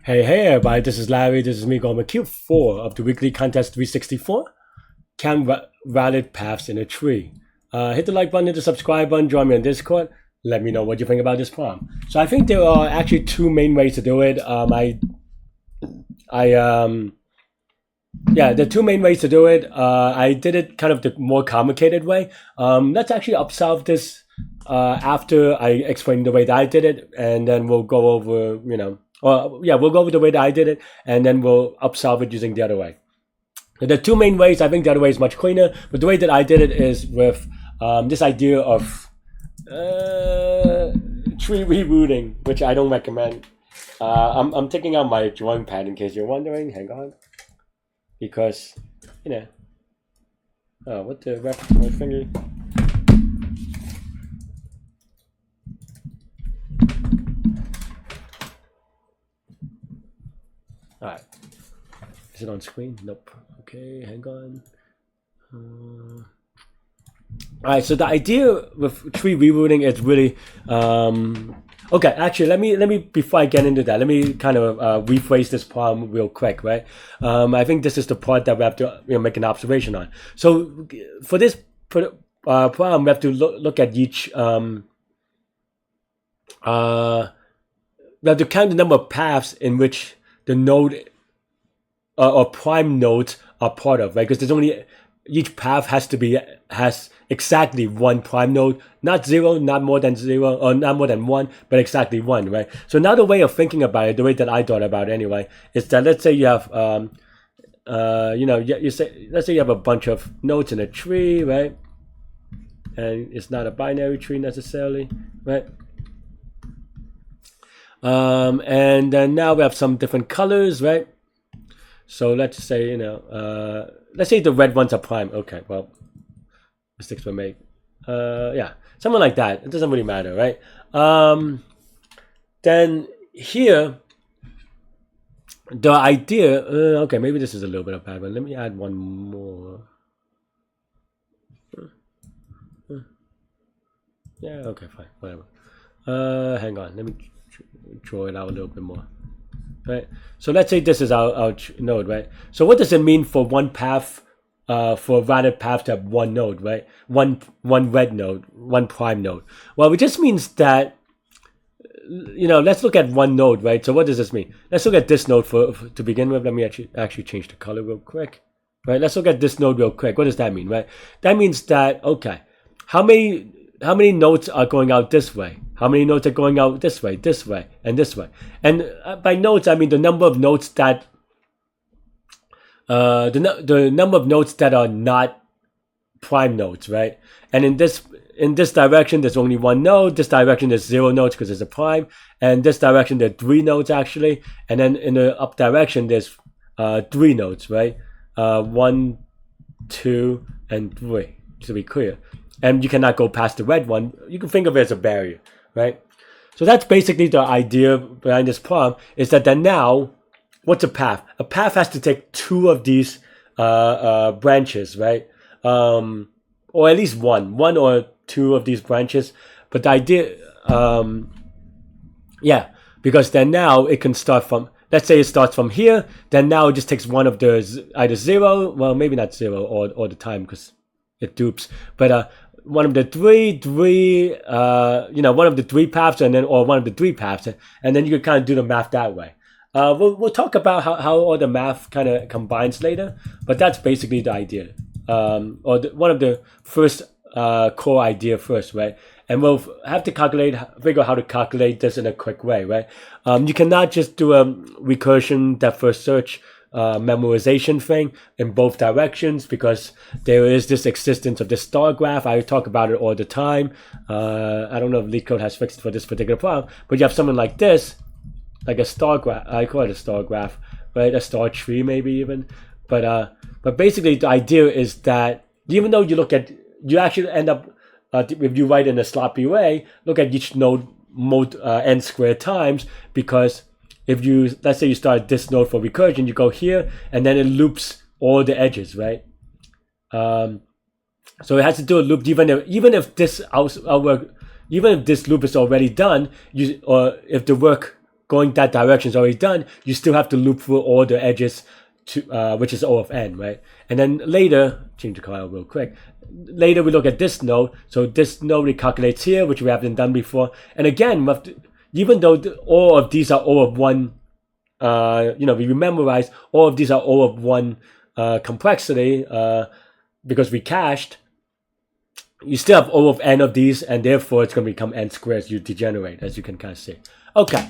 Hey everybody, this is Larry, this is me going with Q4 of the weekly contest 364. Can valid paths in a tree. Hit the like button, hit the subscribe button, join me on Discord. Let me know what you think about this problem. So I think there are actually two main ways to do it. Yeah, there are two main ways to do it. I did it kind of the more complicated way. Let's actually upsolve this after I explain the way that I did it, and then we'll go over, we'll go over the way that I did it, and then we'll upsolve it using the other way. There are two main ways. I think the other way is much cleaner, but the way that I did it is with this idea of tree rerooting, which I don't recommend. I'm taking out my drawing pad in case you're wondering. Hang on, because what the ref my finger. All right, is it on screen? Nope. Okay, hang on. All right, so the idea with tree rerooting is really okay. Actually, let me before I get into that, let me kind of rephrase this problem real quick, right? I think this is the part that we have to make an observation on. So for this problem, we have to look at each. We have to count the number of paths in which the node or prime nodes are part of, right? Because there's only each path has exactly one prime node, not zero, not more than zero, or not more than one, but exactly one, right? So another way of thinking about it, the way that I thought about it anyway, is that let's say you have, let's say you have a bunch of nodes in a tree, right? And it's not a binary tree necessarily, right? And then now we have some different colors, right? So let's say, let's say the red ones are prime. Okay, well, mistakes were made. Yeah, something like that. It doesn't really matter, right? Then here, the idea, okay, maybe this is a little bit of bad, but let me add one more. Yeah, okay, fine, whatever. Hang on, let me draw it out a little bit more. Right. So let's say this is our node, right? So what does it mean for one path, for a valid path to have one node, right? One red node, one prime node. Well, it just means that, let's look at one node, right? So what does this mean? Let's look at this node to begin with. Let me actually change the color real quick, right? Let's look at this node real quick. What does that mean, right? That means that, okay, how many nodes are going out this way? How many nodes are going out this way, and this way? And by nodes, I mean the number of nodes that the number of nodes that are not prime nodes, right? And in this direction, there's only one node. This direction, there's 0 nodes because it's a prime. And this direction, there are 3 nodes actually. And then in the up direction, there's 3 nodes, right? 1, 2, and 3. To be clear. And you cannot go past the red one. You can think of it as a barrier, right? So that's basically the idea behind this problem, is that then now, what's a path? A path has to take 2 of these branches, right? Or at least one or 2 of these branches. But the idea, because then now it can start from, let's say it starts from here, then now it just takes one of the either 0, well, maybe not 0 all the time because it dupes, but one of the three, one of the 3 paths, and then or one of the 3 paths, and then you can kind of do the math that way. We'll talk about how all the math kind of combines later, but that's basically the idea, or one of the first core idea first, right? And we'll have to figure out how to calculate this in a quick way, right? You cannot just do a recursion depth first search memorization thing in both directions, because there is this existence of this star graph. I talk about it all the time. I don't know if Leetcode has fixed it for this particular problem, but you have something like this, like a star graph. I call it a star graph, right? A star tree maybe even. But basically the idea is that even though you actually end up, if you write in a sloppy way, look at each node n squared times, because if let's say you start this node for recursion, you go here, and then it loops all the edges, right? So it has to do a loop, even if this loop is already done, or if the work going that direction is already done, you still have to loop through all the edges to which is O of n, right? And then later, change the color real quick. Later we look at this node. So this node recalculates here, which we haven't done before. And again, we have to, even though all of these are O of 1, we memorize all of these are O of 1 complexity because we cached. You still have O of n of these, and therefore it's going to become n squared as you degenerate, as you can kind of see. Okay,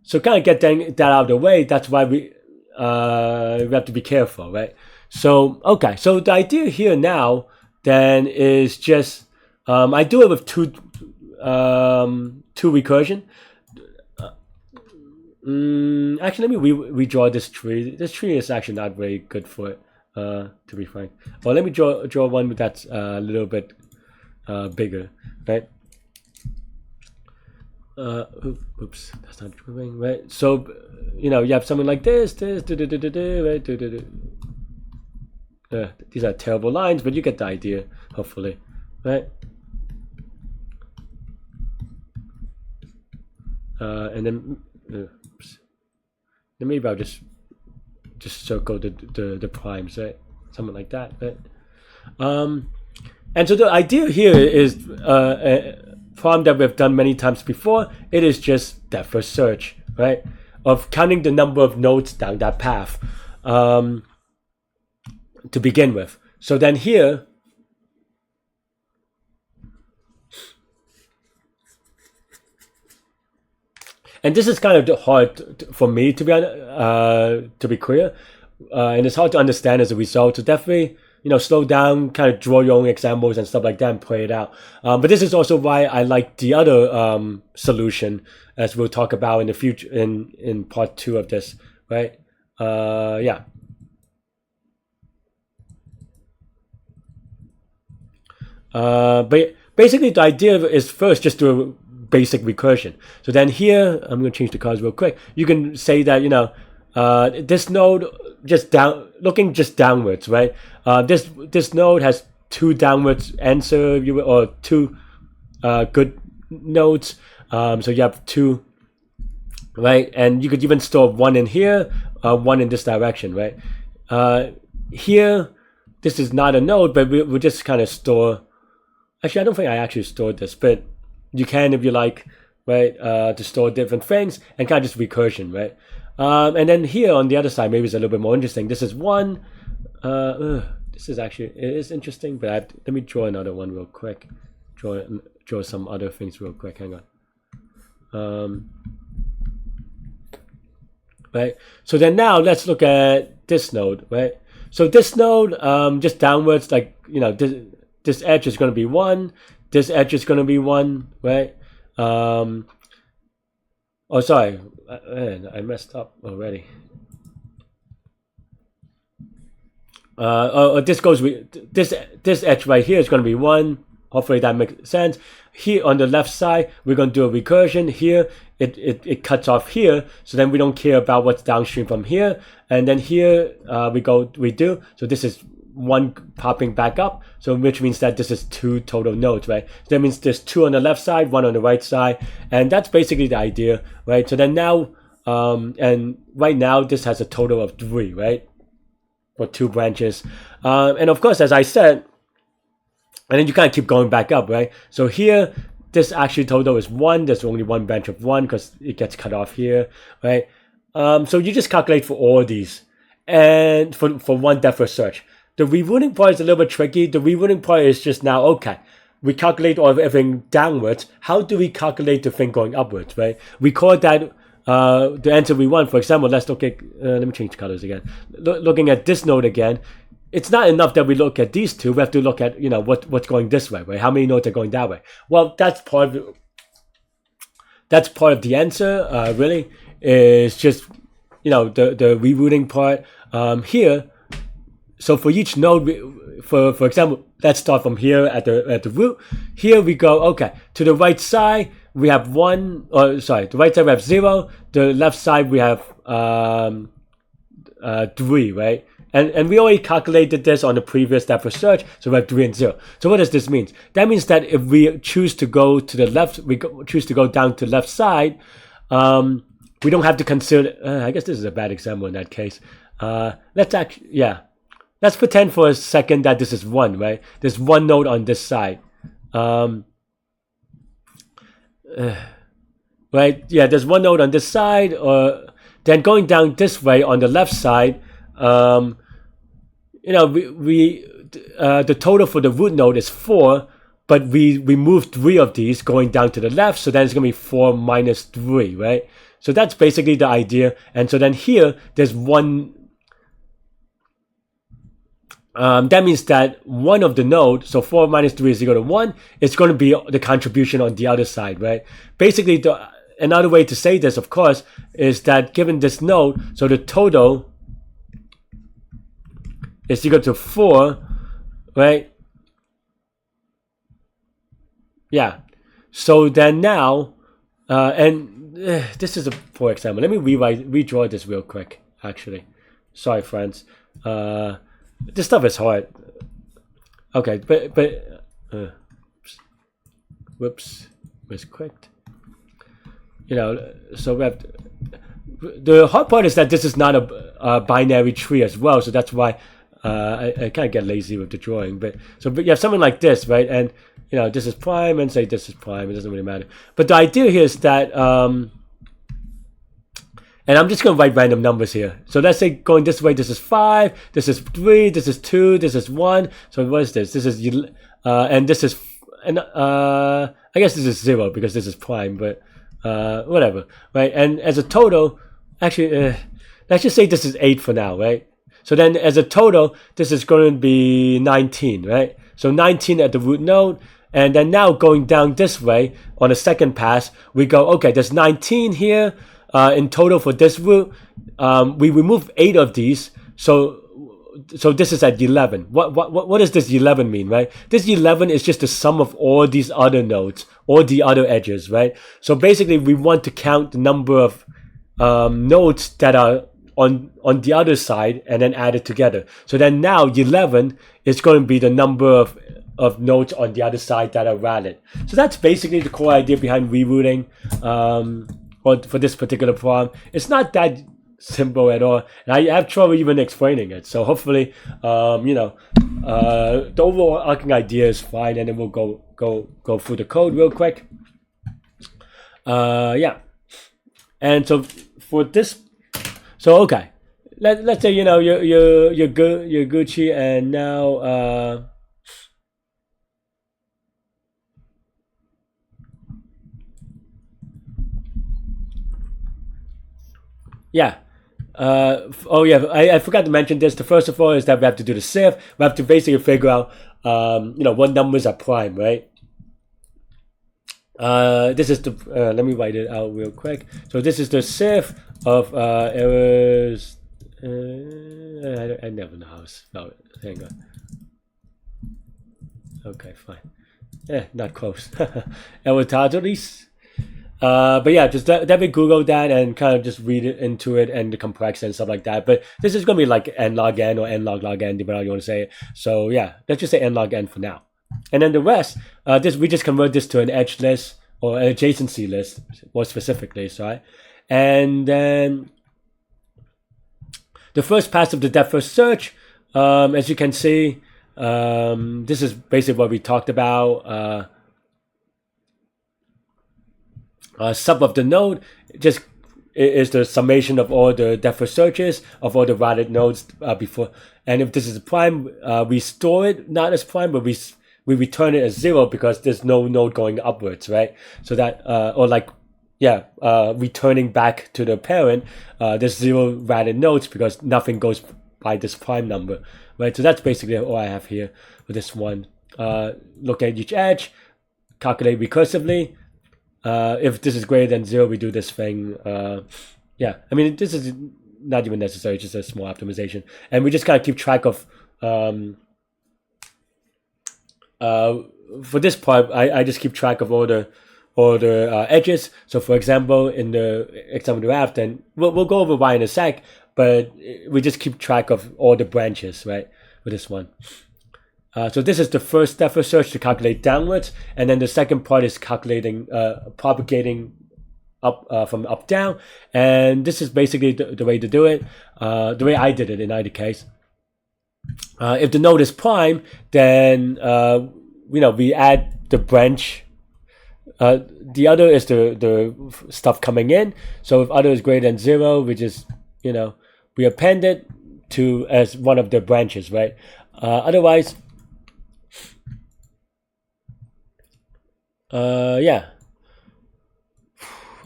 so kind of get that out of the way. That's why we have to be careful, right? So, okay, so the idea here now then is just, I do it with two recursion. Actually, let me redraw this tree. This tree is actually not very good for it, to be frank. Well, let me draw one that's a little bit bigger, right? Oops, that's not drawing, right? So, you have something like this, right? These are terrible lines, but you get the idea, hopefully, right? And then, oops. Then maybe I'll just circle the primes, right? Something like that, right? And so the idea here is a problem that we've done many times before. It is just depth first search, right? Of counting the number of nodes down that path to begin with. So then here, and this is kind of hard for me to be clear, and it's hard to understand as a result. So definitely, slow down, kind of draw your own examples and stuff like that and play it out. But this is also why I like the other solution, as we'll talk about in the future in part 2 of this, right? Yeah. But basically the idea is first just do a basic recursion. So then here, I'm going to change the colors real quick. You can say that, this node looking just downwards, right? This node has 2 downwards answer, or 2 good nodes. So you have 2, right? And you could even store 1 in here, 1 in this direction, right? Here, this is not a node, but we'll just kind of store. Actually, I don't think I actually stored this, but you can if you like, right? To store different things and kind of just recursion, right? And then here on the other side, maybe it's a little bit more interesting. This is 1. This is actually, it is interesting, but let me draw another one real quick. Draw some other things real quick. Hang on. Right. So then now let's look at this node, right? So this node, just downwards, like this edge is going to be 1. This edge is going to be 1, right? Oh, sorry, I messed up already. This goes with this edge right here is going to be 1. Hopefully that makes sense. Here on the left side, we're going to do a recursion. Here, it cuts off here, so then we don't care about what's downstream from here. And then here we do. So this is 1 popping back up, so which means that this is 2 total nodes, right? So that means there's 2 on the left side, 1 on the right side, and that's basically the idea, right? So then now, and right now this has a total of 3, right? For 2 branches, and of course, as I said, and then you kind of keep going back up, right? So here, this actually total is 1. There's only 1 branch of 1 because it gets cut off here, right? So you just calculate for all of these, and for 1 depth first search. The rerooting part is a little bit tricky. The rerooting part is just now, okay, we calculate all of everything downwards. How do we calculate the thing going upwards, right? We call that the answer we want. For example, let's look at, let me change the colors again. Looking at this node again, it's not enough that we look at these 2. We have to look at, what's going this way, right? How many nodes are going that way? Well, that's part of the answer, really, is just, the rerooting part here. So for each node, for example, let's start from here at the root. Here we go, okay, to the right side, we have 1, the right side we have 0, the left side we have 3, right? And we already calculated this on the previous depth first search, so we have 3 and 0. So what does this mean? That means that if we choose to go to the left, choose to go down to the left side, we don't have to consider, I guess this is a bad example in that case. Let's pretend for a second that this is 1, right? There's 1 node on this side. Right, yeah, there's 1 node on this side, then going down this way on the left side, the total for the root node is 4, but we moved 3 of these going down to the left, so then it's going to be 4 minus 3, right? So that's basically the idea. And so then here, there's 1, that means that one of the node, so 4 minus 3 is equal to 1, it's going to be the contribution on the other side, right? Basically, another way to say this, of course, is that given this node, so the total is equal to 4, right? Yeah. So then now, this is a poor example. Let me redraw this real quick, actually. Sorry, friends. This stuff is hard. Okay, whoops, misclicked. So we have the hard part is that this is not a binary tree as well, so that's why I kind of get lazy with the drawing. But you have something like this, right? And this is prime, and say this is prime. It doesn't really matter. But the idea here is that, and I'm just going to write random numbers here. So let's say going this way, this is 5, this is 3, this is 2, this is 1. So what is this? This is, and this is, I guess this is 0 because this is prime, but whatever, right? And as a total, actually, let's just say this is 8 for now, right? So then as a total, this is going to be 19, right? So 19 at the root node. And then now going down this way on a second pass, we go, okay, there's 19 here. In total for this root, we remove 8 of these, so this is at 11. What does this 11 mean, right? This 11 is just the sum of all these other nodes, all the other edges, right? So basically, we want to count the number of nodes that are on the other side and then add it together. So then now 11 is going to be the number of nodes on the other side that are valid. So that's basically the core idea behind rerooting. Or for this particular problem. It's not that simple at all, and I have trouble even explaining it. So hopefully, the overarching idea is fine, and then we'll go through the code real quick. Yeah, and so for this, so okay, let's say you're Gucci, and now. Yeah. I forgot to mention this. The first of all is that we have to do the sift. We have to basically figure out, what numbers are prime, right? This is the, let me write it out real quick. So this is the sift of errors. I never know how to spell it. Hang on. Okay, fine. Not close. Error totals. But yeah, just definitely Google that and kind of just read it into it and the complex and stuff like that. But this is going to be like n log n or n log n, depending on how you want to say it. So yeah, let's just say n log n for now. And then the rest, we just convert this to an edge list or an adjacency list, more specifically, right? And then the first pass of the depth first search, as you can see, this is basically what we talked about. Sub of the node just is the summation of all the depth first searches of all the valid nodes before. And if this is a prime, we store it not as prime, but we return it as 0 because there's no node going upwards, right? So that returning back to the parent, there's 0 valid nodes because nothing goes by this prime number, right? So that's basically all I have here for this one. Look at each edge, calculate recursively. If this is greater than 0, we do this thing. Yeah, I mean, this is not even necessary, just a small optimization. And we just kind of keep track of, for this part, I just keep track of all the edges. So for example, in the example we have, then we'll go over why in a sec, but we just keep track of all the branches, right, with this one. So this is the first step for search to calculate downwards, and then the second part is calculating, propagating up down, and this is basically the way to do it. The way I did it in either case. If the node is prime, then we add the branch. The other is the stuff coming in. So if other is greater than 0, we just we append it to as one of the branches, right? Otherwise, yeah.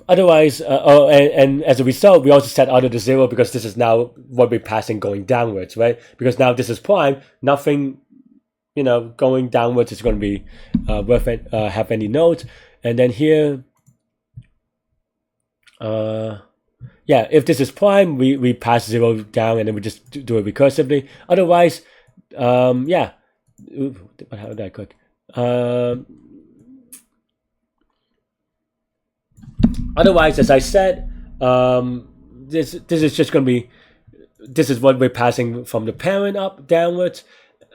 Otherwise, and as a result, we also set other to 0 because this is now what we're passing going downwards, right? Because now this is prime, nothing, going downwards is going to be worth it, have any nodes. And then here, yeah, if this is prime, we pass 0 down and then we just do it recursively. Otherwise, yeah. How did I click? Otherwise, as I said, this is just going to be, this is what we're passing from the parent up downwards,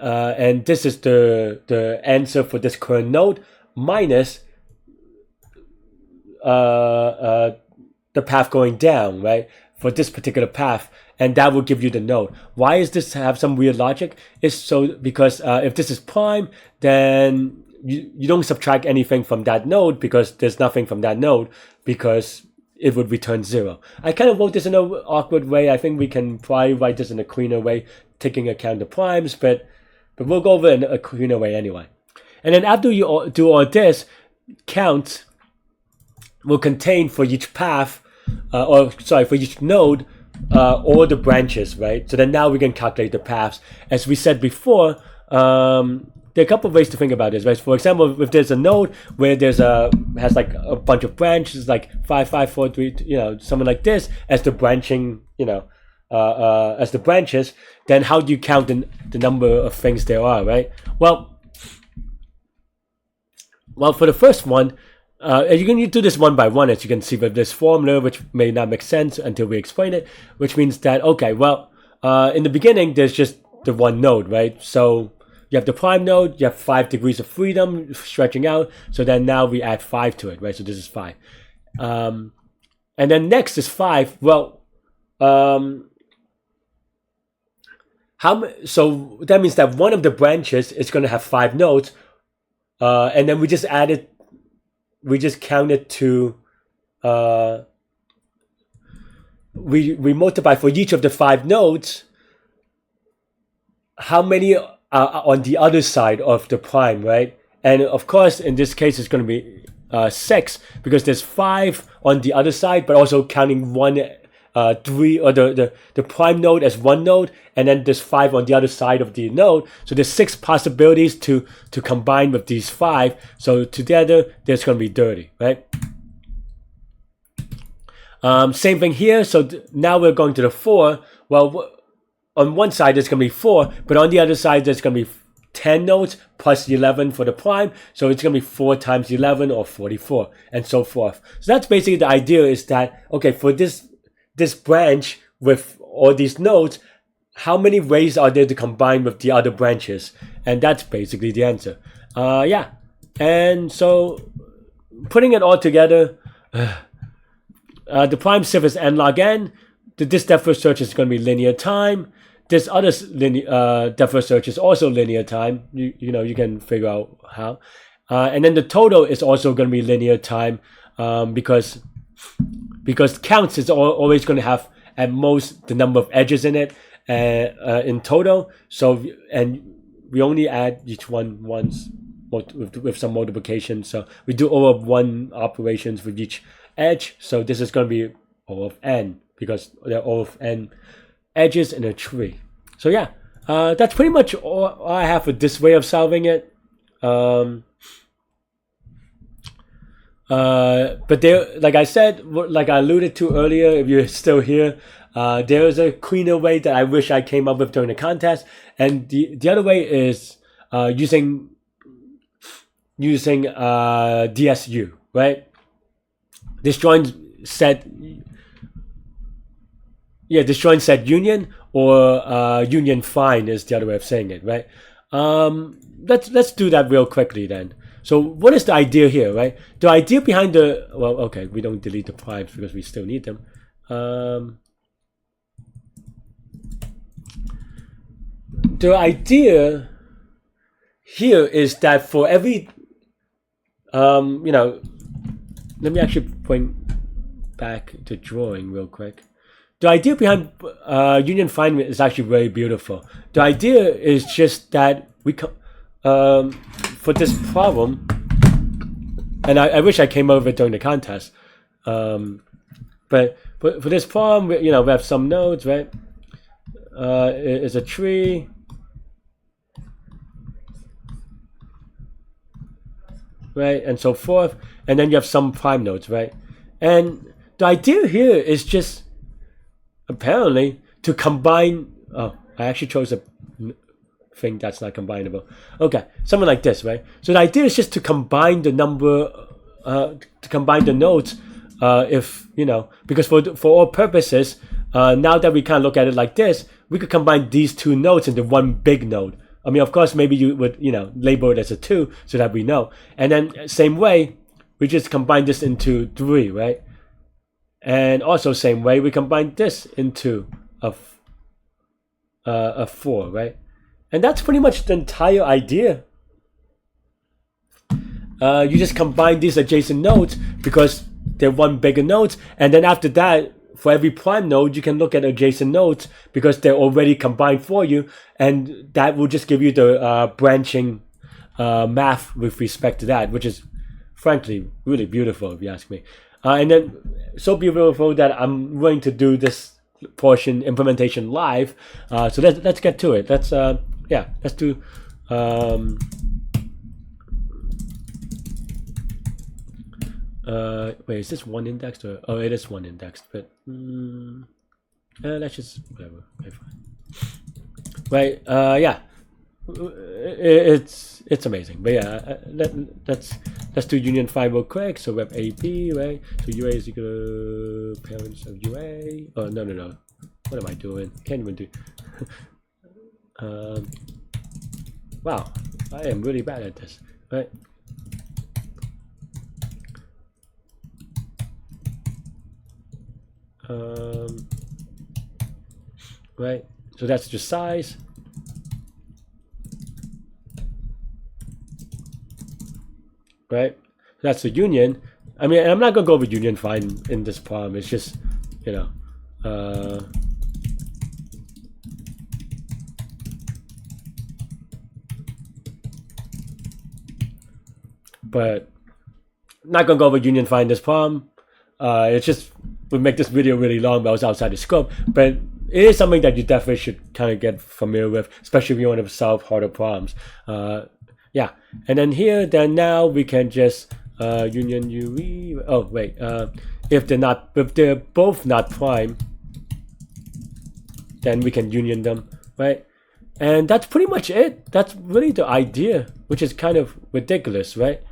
and this is the answer for this current node minus the path going down, right? For this particular path, and that will give you the node. Why is this have some weird logic? It's so because if this is prime, then you don't subtract anything from that node because there's nothing from that node because it would return 0. I kind of wrote this in an awkward way. I think we can probably write this in a cleaner way, taking account the primes, but we'll go over in a cleaner way anyway. And then after you do all this, count will contain for each path, for each node, all the branches, right? So then now we can calculate the paths. As we said before, there are a couple of ways to think about this, right? For example, if there's a node where has like a bunch of branches, like 5, 5, 4, 3, something like this, as the branching, as the branches, then how do you count the number of things there are, right? Well, for the first one, you can do this one by one, as you can see with this formula, which may not make sense until we explain it, which means that, okay, well, in the beginning, there's just the one node, right? So you have the prime node, you have 5 degrees of freedom stretching out. So then now we add 5 to it, right? So this is 5. And then next is 5. Well, so that means that one of the branches is going to have 5 nodes. And then we just count it to, we multiply for each of the 5 nodes, how many on the other side of the prime, right? And of course, in this case, it's going to be 6 because there's 5 on the other side, but also counting 1, 3, or the prime node as one node, and then there's 5 on the other side of the node. So there's 6 possibilities to combine with these 5. So together, there's going to be 30, right? Same thing here. So now we're going to the 4. Well, on one side, there's going to be 4, but on the other side, there's going to be 10 nodes plus 11 for the prime. So it's going to be 4 times 11 or 44 and so forth. So that's basically the idea, is that, okay, for this branch with all these nodes, how many ways are there to combine with the other branches? And that's basically the answer. Yeah. And so putting it all together, the prime sieve is n log n. This depth first search is going to be linear time. This other depth first search is also linear time. You can figure out how. And then the total is also going to be linear time because counts is always going to have at most the number of edges in it in total. So and we only add each one once with some multiplication. So we do O of 1 operations with each edge. So this is going to be O of n because there are O of n edges in a tree. So yeah, that's pretty much all I have for this way of solving it. But there, like I said, like I alluded to earlier, if you're still here, there is a cleaner way that I wish I came up with during the contest, and the other way is using DSU, right? Disjoint set union, or union find is the other way of saying it, right? Let's do that real quickly then. So what is the idea here, right? The idea behind the, well, okay, we don't delete the primes because we still need them. The idea here is that for every, you know, let me actually point back to drawing real quick. The idea behind union find is actually very beautiful. The idea is just that we for this problem, and I wish I came over during the contest, but for this problem, you know, we have some nodes, right? It's a tree. Right, and so forth, and then you have some prime nodes, right? And the idea here is just apparently to combine. Oh, I actually chose a thing that's not combinable. Okay, something like this, right? So the idea is just to combine the number, to combine the nodes, if you know, because for all purposes, now that we kind of look at it like this, we could combine these two nodes into one big node. I mean, of course, maybe you would, you know, label it as a 2 so that we know. And then same way, we just combine this into 3, right? And also same way, we combine this into a 4, right? And that's pretty much the entire idea. You just combine these adjacent nodes because they're one bigger node. And then after that, for every prime node, you can look at adjacent nodes because they're already combined for you, and that will just give you the branching math with respect to that, which is frankly really beautiful if you ask me. And then so beautiful that I'm willing to do this portion implementation live. So let's get to it. Let's do. Wait, is this one indexed or? Oh, it is one indexed, but let's just whatever. Okay, fine. Right? Yeah, it's amazing. But yeah, let's do union find real quick. So we have AP, right? So UA is equal to parents of UA. Oh no. What am I doing? Can't even do. Wow, I am really bad at this. Right? Right, so that's just size. Right, that's the union. I mean, I'm not gonna go over union find in this problem. It's just, you know, but not gonna go over union find this problem. It's just would make this video really long, but I was outside the scope. But it is something that you definitely should kind of get familiar with, especially if you want to solve harder problems. Yeah, and then here, then now we can just union UE. Oh wait, if they're both not prime, then we can union them, right? And that's pretty much it. That's really the idea, which is kind of ridiculous, right?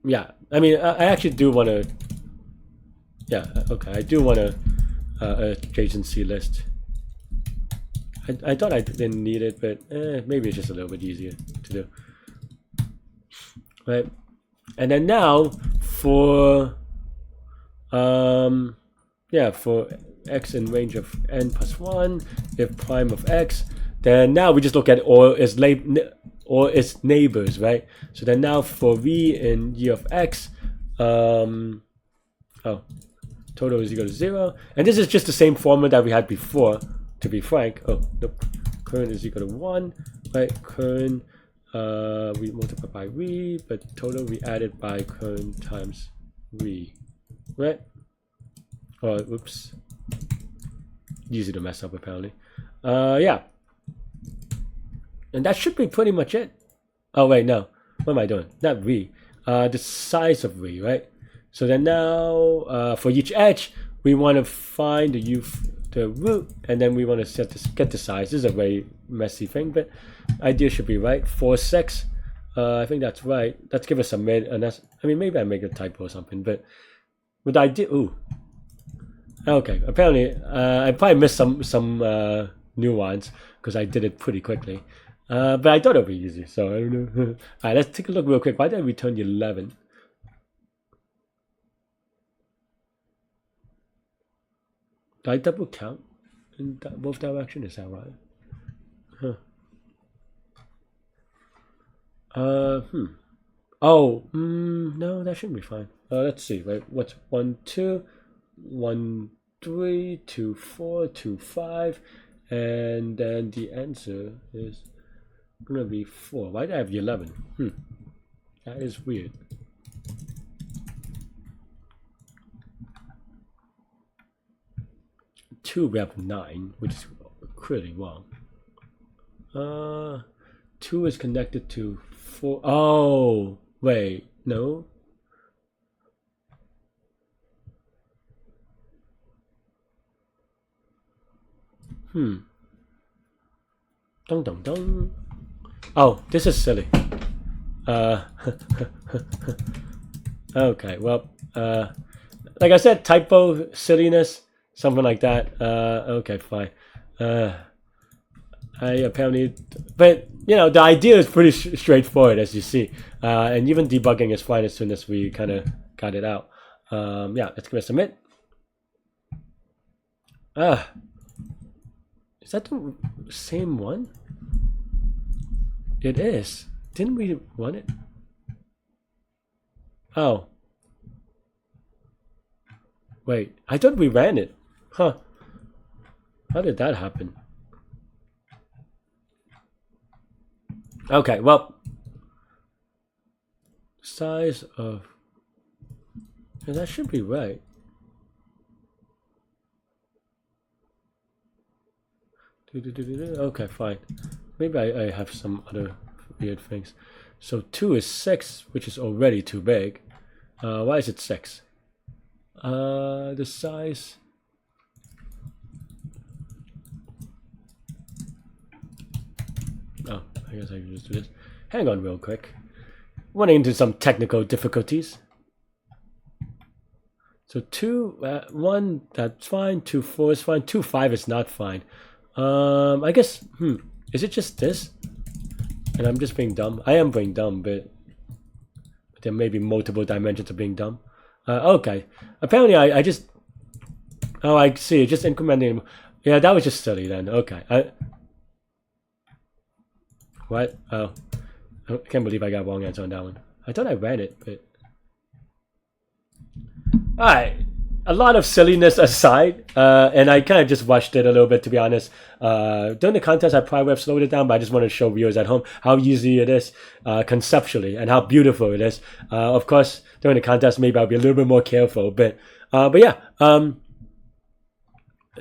Yeah, I mean, I actually do want to. Yeah, okay, I do want a adjacency list. I thought I didn't need it, but maybe it's just a little bit easier to do. Right, and then now for yeah, for x in range of n plus 1, if prime of x, then now we just look at all its neighbors, right? So then now for v in y of x, oh, total is equal to 0, and this is just the same formula that we had before, to be frank. Oh nope, current is equal to 1, right? Current we multiply by v, but total we added by current times v, right? Oh, oops, easy to mess up apparently. Yeah, and that should be pretty much it. Oh wait, no, what am I doing? Not v, the size of v, right? So then now for each edge we want to find the root, and then we want to get the size. This is a very messy thing, but idea should be right. 4.6, I think that's right. Let's give us a mid, and that's, I mean, maybe I make a typo or something, but with the idea, ooh, Okay, apparently I probably missed some nuance because I did it pretty quickly. But I thought it would be easy, so I don't know. All right, let's take a look real quick. Why did I return 11? Did I double count in both directions? Is that right? Huh. Oh, no, that shouldn't be fine. Let's see. Wait, what's 1, 2, 1, 3, 2, 4, 2, 5, and then the answer is gonna be 4. Why do I have 11? That is weird. Two, we have 9, which is clearly wrong. 2 is connected to 4. Oh, wait, no. Dong dong dong. Oh, this is silly. Okay, well, like I said, typo, silliness, something like that. Okay, fine. I apparently, but you know, the idea is pretty straightforward, as you see, and even debugging is fine as soon as we kind of got it out. Yeah, let's give it a submit. Is that the same one? It is. Didn't we run it? Oh. Wait, I thought we ran it. Huh. How did that happen? Okay, well. Size of... Yeah, that should be right. Okay, fine. Maybe I have some other weird things. So 2 is 6, which is already too big. Why is it 6? The size... Oh, I guess I can just do this. Hang on real quick. Running into some technical difficulties. So 2, 1, that's fine. 2, 4 is fine. 2, 5 is not fine. I guess, is it just this? And I'm just being dumb. I am being dumb, but there may be multiple dimensions of being dumb. Okay. Apparently I just... Oh, I see. Just incrementing... Yeah, that was just silly then. Okay. What? Oh. I can't believe I got wrong answer on that one. I thought I ran it, but... Alright. A lot of silliness aside, and I kind of just rushed it a little bit, to be honest. During the contest, I probably would have slowed it down, but I just want to show viewers at home how easy it is conceptually and how beautiful it is. Of course, during the contest, maybe I'll be a little bit more careful, but yeah.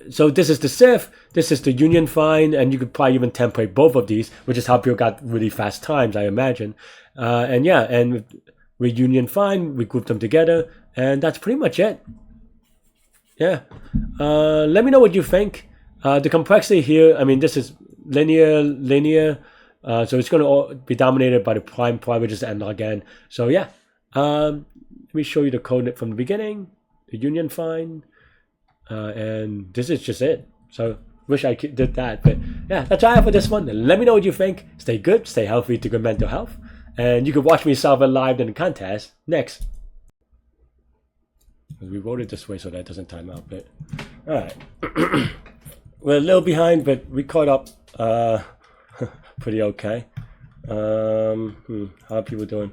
So this is the CIF, this is the union find, and you could probably even template both of these, which is how people got really fast times, I imagine. And yeah, and with union find, we group them together, and that's pretty much it. Yeah. Let me know what you think. The complexity here, I mean, this is linear. So it's going to be dominated by the prime which is n log n. So yeah. Let me show you the code from the beginning, the union find, and this is just it. So wish I did that, but yeah, that's all I have for this one. Let me know what you think. Stay good, stay healthy, to good mental health, and you can watch me solve it live in the contest next. We wrote it this way so that doesn't time out, but all right. We're a little behind, but we caught up pretty okay. How are people doing?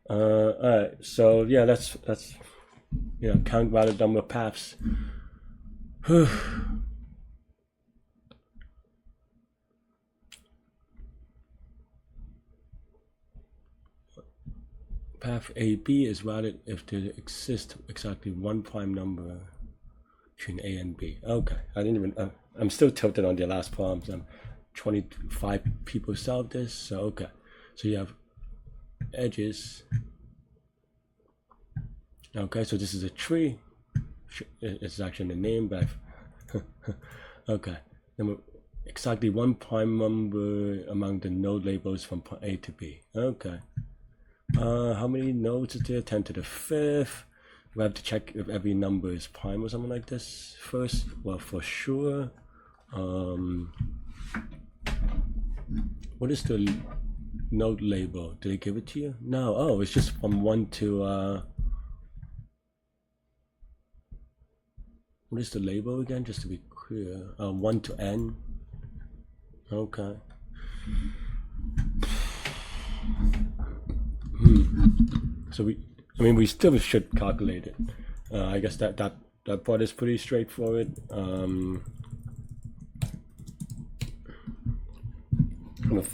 All right, so yeah, let's count by the number of paths. Path AB is routed if there exists exactly one prime number between A and B. Okay, I didn't even. I'm still tilted on the last problems. 25 people solved this, so okay. So you have edges. Okay, so this is a tree. It's actually in the name, but okay. Number exactly one prime number among the node labels from A to B. Okay. How many nodes is there? 10 to the 5th. we have to check if every number is prime or something like this first. Well, for sure. What is the node label? Did they give it to you? No. Oh, it's just from 1 to what is the label again? Just to be clear, 1 to n. Okay. So we still should calculate it. I guess that part is pretty straightforward.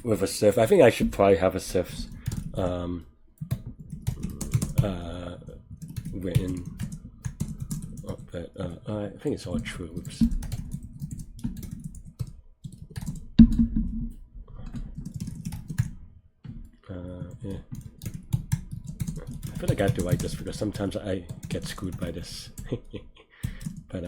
With a CIF, I think I should probably have a CIF written. But I think it's all true. Oops. Yeah. I feel like I have to write this because sometimes I get screwed by this. But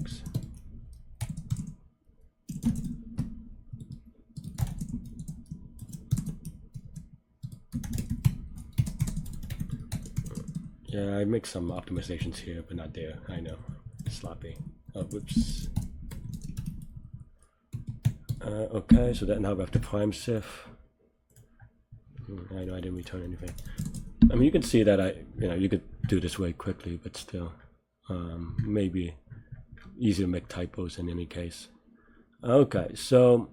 X. Yeah, I make some optimizations here, but not there. I know, sloppy. Oh, whoops. Okay, so that now we have to prime CIF. I know I didn't return anything. I mean, you can see that you could do this way quickly, but still, maybe easier to make typos in any case. Okay, so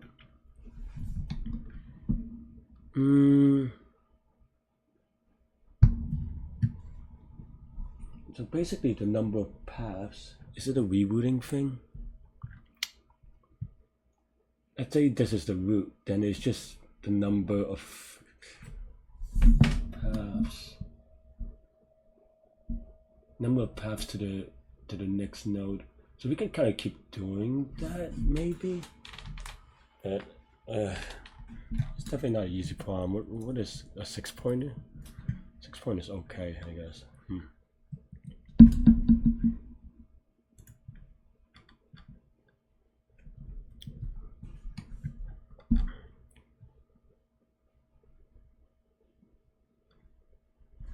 so basically the number of paths, is it a rerooting thing? Let's say this is the root, then it's just the number of paths. Number of paths to the next node. So we can kind of keep doing that, maybe. But it's definitely not an easy problem. What is a 6-pointer? 6-pointer is okay, I guess.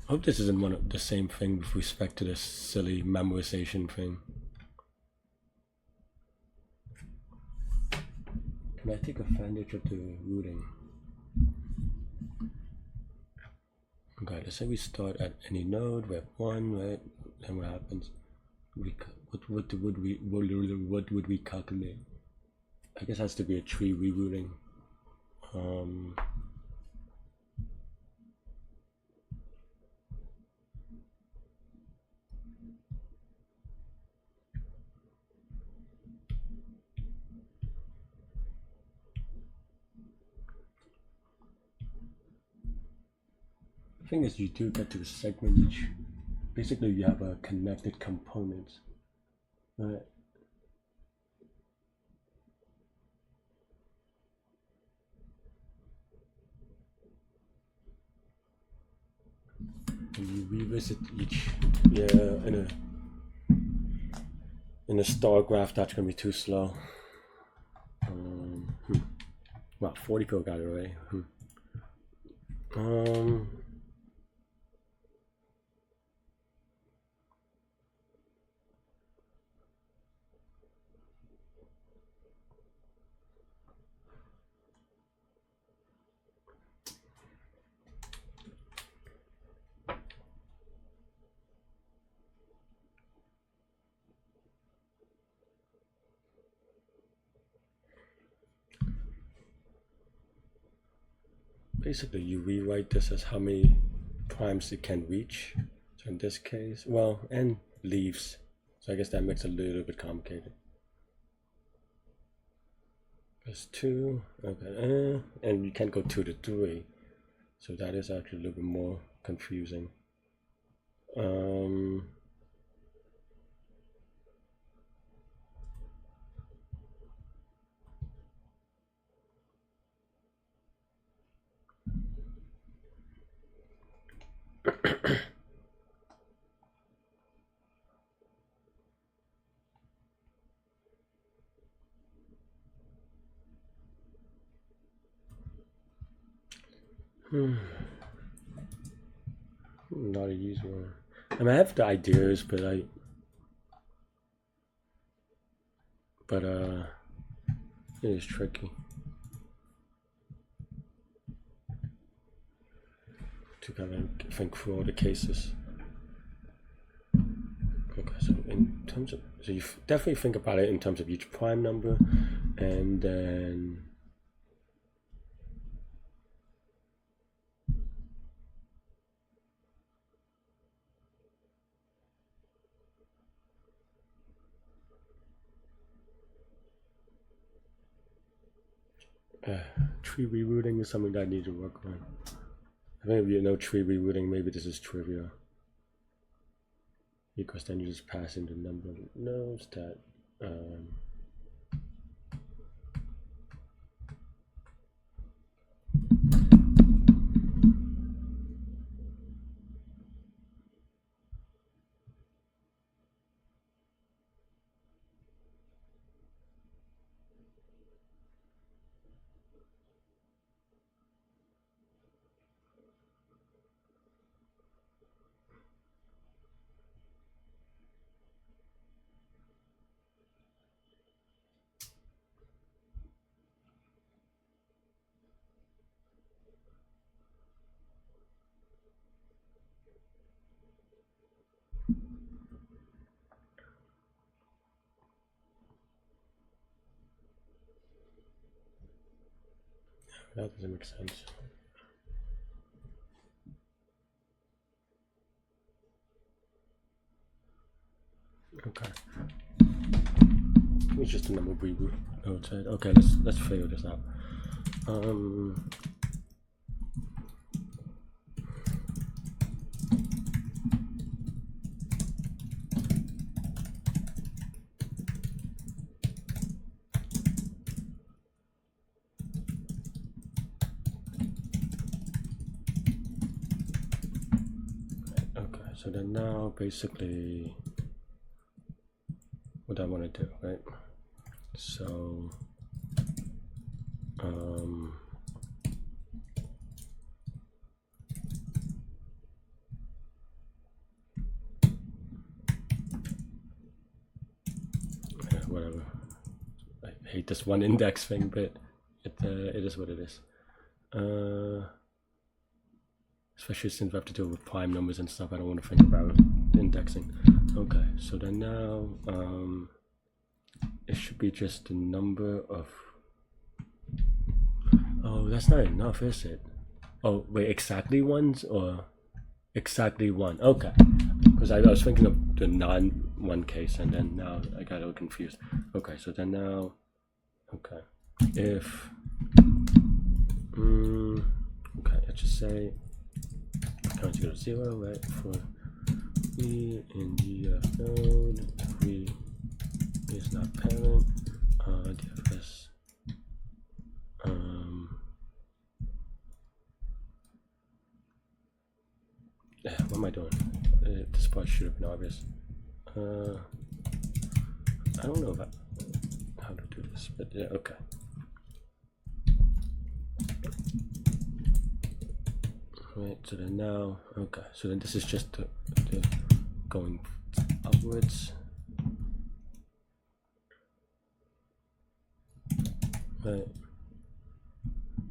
I hope this isn't one of the same thing with respect to this silly memorization thing. Can I take advantage of the rooting? Okay, let's say we start at any node. We have 1, right? Then what happens? What would we calculate? I guess it has to be a tree rerooting. The thing is, you do get to segment each. Basically, you have a connected components, right? And you revisit each. Yeah, in a star graph, that's gonna be too slow. Wow, 40 people got it right. Basically, you rewrite this as how many primes it can reach. So in this case, well, and leaves. So I guess that makes it a little bit complicated. There's 2, okay, and you can't go 2 to 3. So that is actually a little bit more confusing. Not a user one. I mean, I have the ideas, but it is tricky to kind of think through all the cases. Okay, so in terms of, so you definitely think about it in terms of each prime number, and then tree rerooting is something that I need to work on. I think if you know tree rerooting, maybe this is trivial, because then you just pass in the number of nodes that that doesn't make sense. Okay. It's just a number of reboot nodes. Okay, let's figure this out. Okay, so then now basically what I want to do, right? So whatever. I hate this one index thing, but it is what it is. Especially since we have to deal with prime numbers and stuff, I don't want to think about indexing. Okay, so then now it should be just the number of. Oh, that's not enough, is it? Oh, wait, exactly ones or exactly one? Okay, because I was thinking of the non-one case, and then now I got a little confused. Okay, so then now, okay, if okay, let's just say count equal to 0, right? For we in the node, if we is not parent, DFS. What am I doing? This part should have been obvious. I don't know about how to do this, but yeah, okay. Right, so then now, okay, so then this is just the going upwards. Right.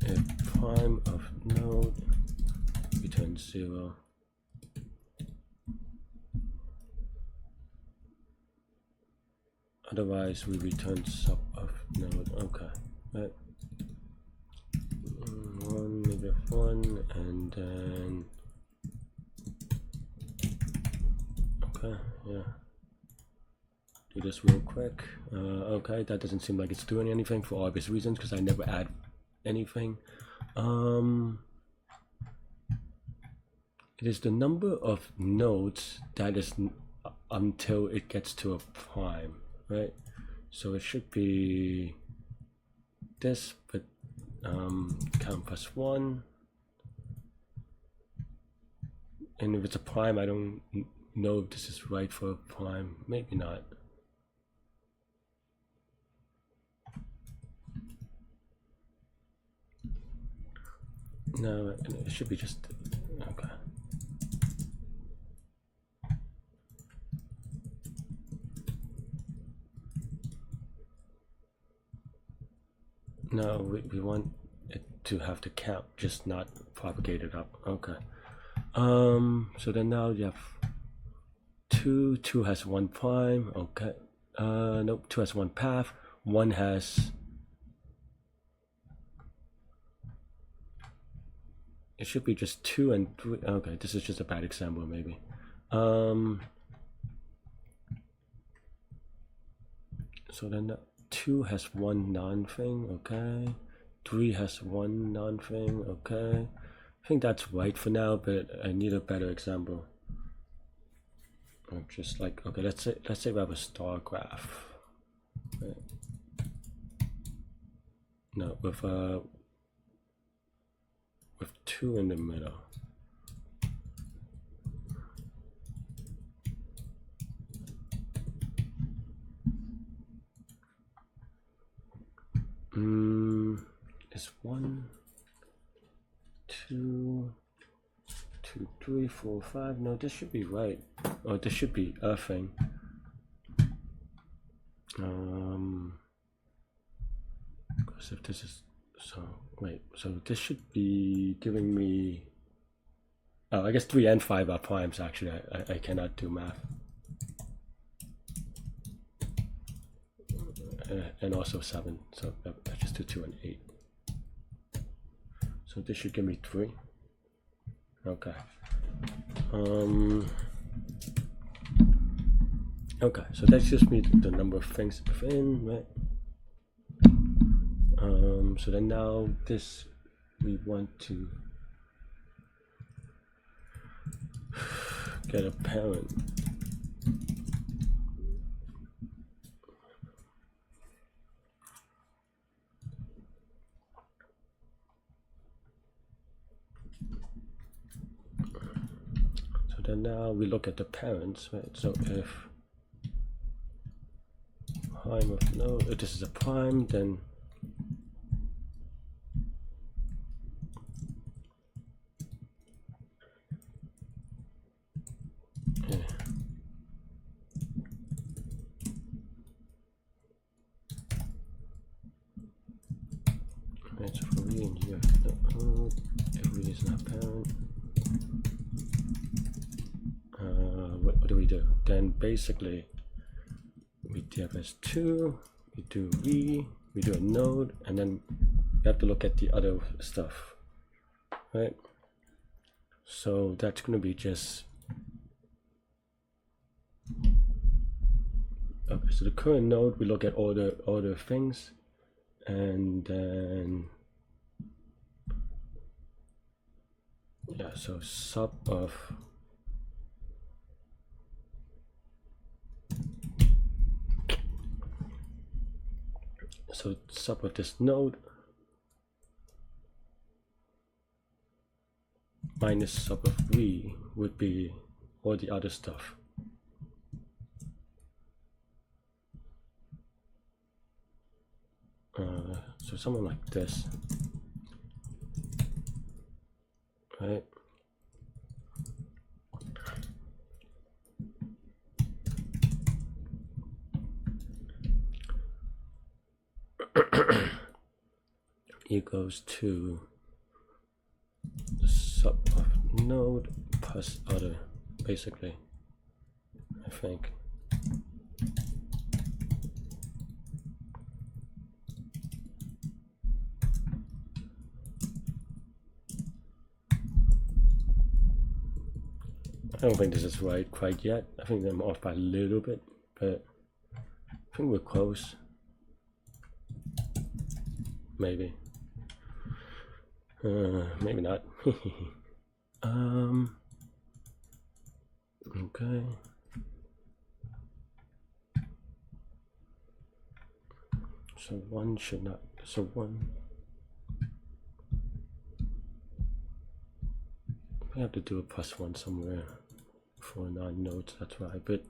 If prime of node returns 0, otherwise we return sub of node. Okay, right. One, maybe one, and then okay, yeah. Do this real quick. Okay, that doesn't seem like it's doing anything for obvious reasons because I never add anything. It is the number of nodes that is until it gets to a prime, right? So it should be this, but count plus 1. And if it's a prime, I don't know if this is right for a prime. Maybe not. No, it should be just, okay. No, we want it to have the count, just not propagate it up. Okay. So then now you have 2 has 1 prime. Okay. Nope, 2 has 1 path. 1 has, it should be just 2 and 3. Okay, this is just a bad example maybe. So then 2 has 1 non-thing. Okay. 3 has 1 non-thing. Okay. I think that's right for now, but I need a better example. Or just like, okay, let's say we have a star graph. Right. No, with 2 in the middle. Is 1, 2, 2, 3, 4, 5. No, this should be right. Oh, this should be a thing. Because if this is, so wait, so this should be giving me, oh, I guess 3 and 5 are primes actually. I cannot do math. And also 7, so I just do 2 and 8. So this should give me 3. Okay. Okay, so that's just me the number of things within, right? So then now this we want to get a parent. So then now we look at the parents, right? So if prime of node, if this is a prime, then right, so for we in here, if we is not parent, what do we do? Then basically we div as 2, we do we do a node, and then we have to look at the other stuff, right? So that's going to be just, okay, so the current node, we look at all the things, and then yeah, so sub of this node minus sub of we would be all the other stuff. So something like this, right? Equals to sub of node plus other, basically, I think. I don't think this is right quite yet. I think I'm off by a little bit, but I think we're close. Maybe. Maybe not. Okay. So 1 should not, so 1. We have to do a +1 somewhere for non-nodes, that's right, but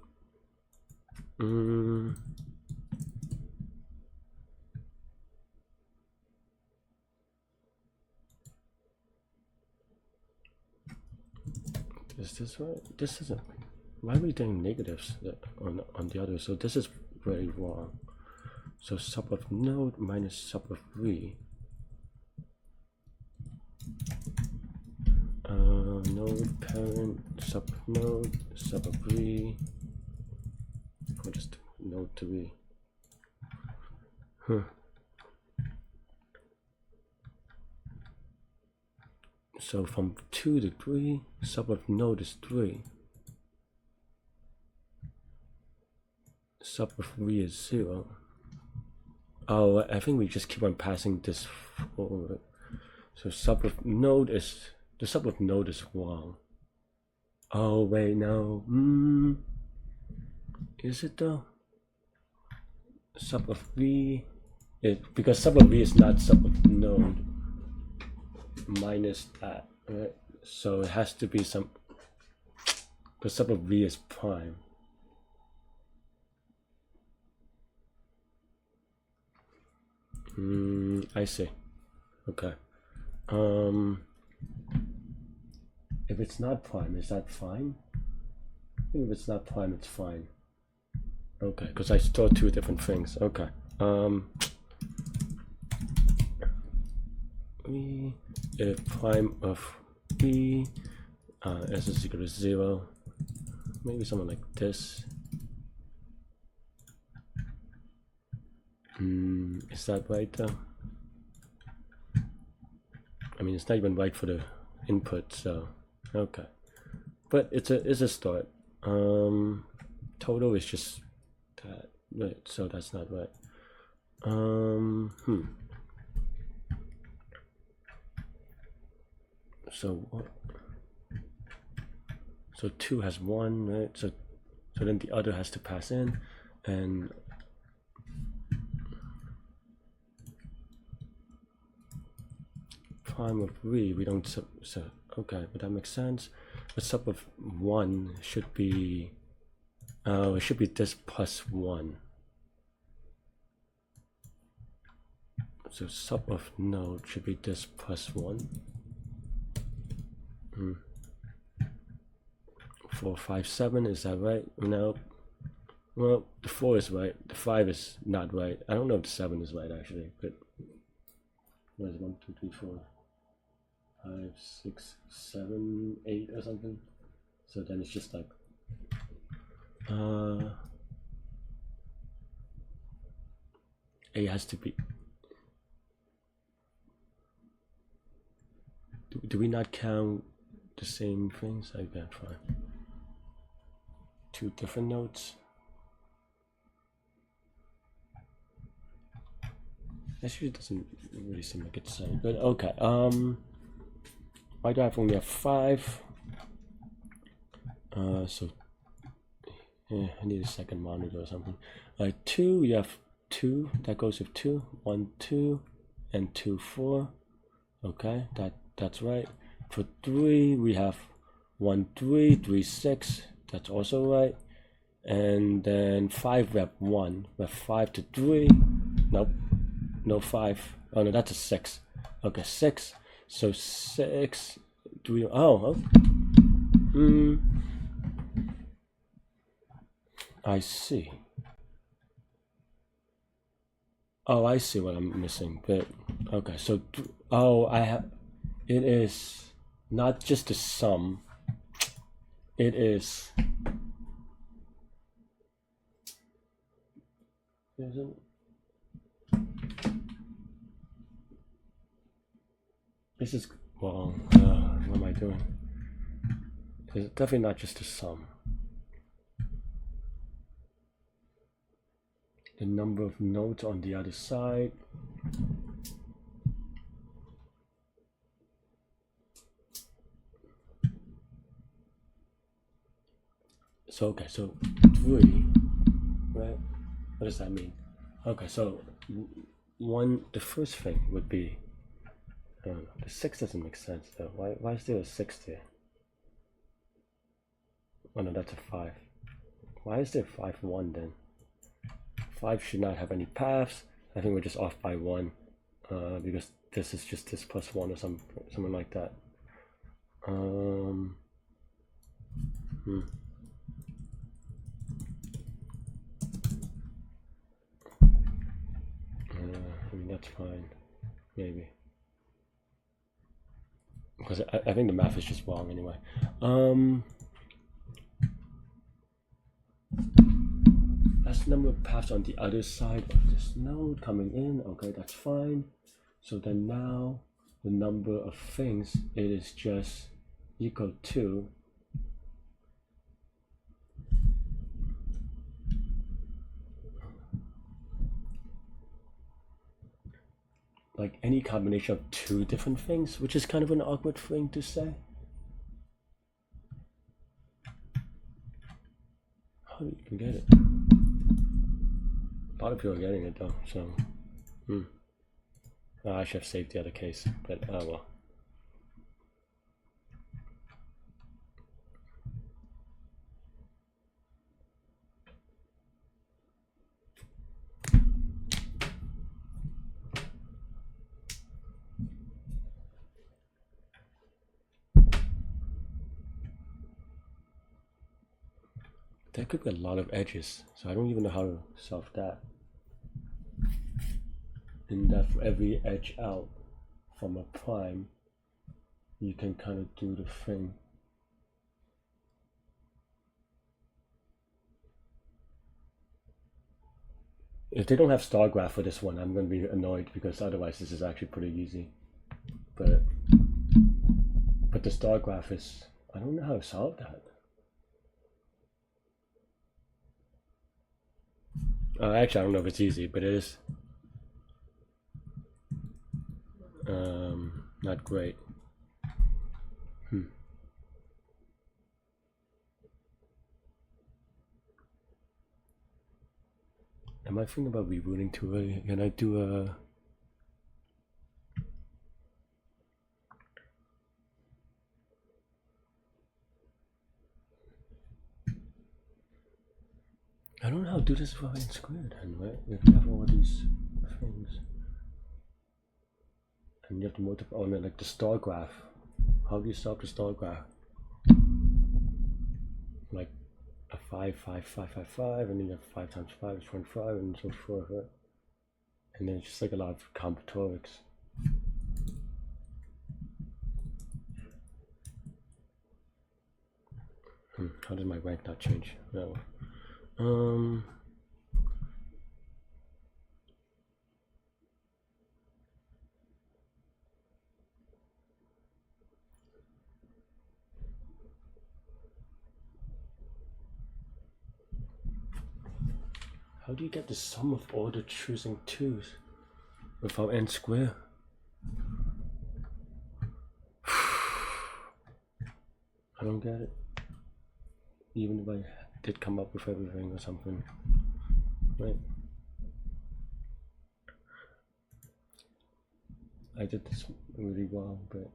Is this right? This isn't. Why are we doing negatives on the other? So this is very wrong. So sub of node minus sub of v. Node parent sub of node sub of v. Or just node to v. So from 2 to 3, sub of node is 3. Sub of v is 0. Oh, I think we just keep on passing this forward. So sub of node is, the sub of node is wrong. Oh wait, no. Is it though? Sub of v, because sub of v is not sub of node minus that, right? So it has to be some, because sub of v is prime. I see. Okay. If it's not prime, is that fine? I think if it's not prime, it's fine. Okay, because I store two different things. Okay. If prime of b s is equal to 0, maybe something like this. Is that right though? I mean, it's not even right for the input, so okay. But it's a start. Total is just that, right? So that's not right. So what? So 2 has 1, right? So then the other has to pass in, and prime of v, we don't so okay, but that makes sense. But sub of 1 should be it should be this plus 1. So sub of node should be this plus 1. 4, 5, 7, is that right? No. Well, the 4 is right. The 5 is not right. I don't know if the 7 is right actually, but what is 1, 2, 3, 4, 5, 6, 7, 8 or something. So then it's just like A has to be. Do we not count the same things? I can't find 2 different nodes. Actually, it doesn't really seem like it's the same, but okay. Why do I only have 5? So yeah, I need a second monitor or something. 2, you have 2, that goes with 2, 1, 2, and 2, 4. Okay, that's right. For 3, we have 1, 3, 3, 6. That's also right. And then 5, we have 1. We have 5 to 3. Nope. No 5. Oh no, that's a 6. Okay, 6. So 6. Do we? Oh. I see. Oh, I see what I'm missing. But okay, so I have. It is not just the sum. It is. Isn't. This is wrong. What am I doing? It's definitely not just a sum. The number of nodes on the other side. So okay, so 3, right? What does that mean? Okay, so the first thing would be. I don't know, the 6 doesn't make sense though. Why is there a 6 there? Oh no, that's a 5. Why is there 5, 1 then? 5 should not have any paths. I think we're just off by 1 because this is just this plus 1 or something like that. I mean, that's fine, maybe. Because I think the math is just wrong anyway. That's the number of paths on the other side of this node coming in. Okay, that's fine. So then now the number of things, it is just equal to like any combination of two different things, which is kind of an awkward thing to say. How do you get it? A lot of people are getting it though, so I should have saved the other case, but oh well. There could be a lot of edges, so I don't even know how to solve that. And that for every edge out from a prime, you can kind of do the thing. If they don't have star graph for this one, I'm going to be annoyed because otherwise this is actually pretty easy. But the star graph is, I don't know how to solve that. Actually, I don't know if it's easy, but it is not great. Am I thinking about rebooting too early? Can I do a... I don't know how to do this without n squared, right? If you have all these things. And you have to multiply on it, like the star graph. How do you solve the star graph? Like a 5, 5, 5, 5, 5, and then you have 5 times 5 is 25, and so forth, right? And then it's just like a lot of combinatorics. How did my rank not change? No. How do you get the sum of all the choosing 2's without n squared? I don't get it. Even if I did come up with everything or something. Right. I did this really well, but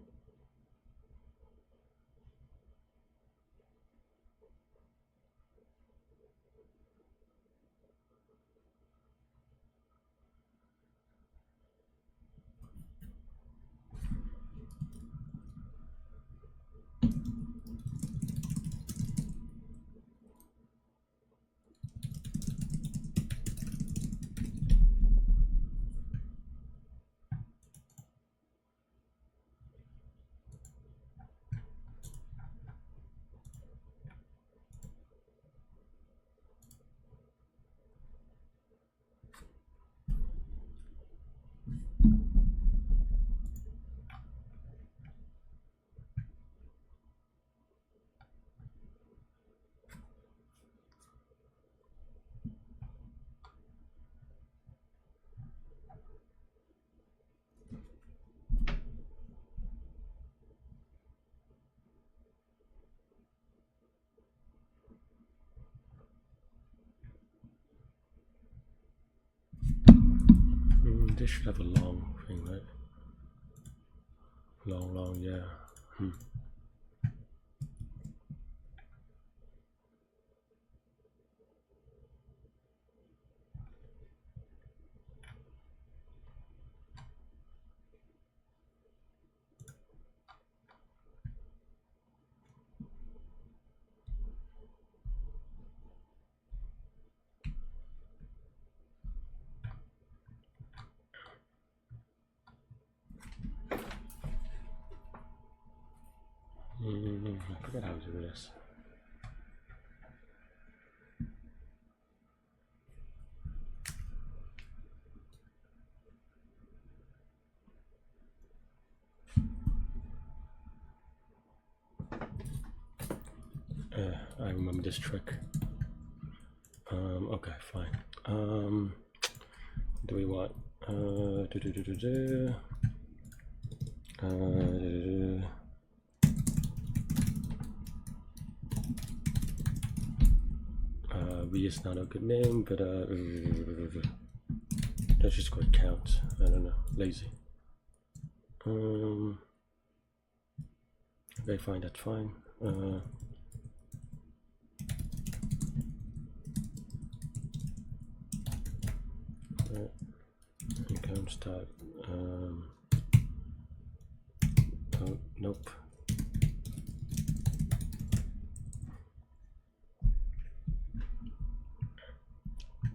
this should have a long thing, right? Long, yeah. I forget how to do this. I remember this trick. Okay, fine. Do we want V is not a good name, but let's just go count. I don't know, lazy. Okay, fine, that's fine. Count start. Oh, nope.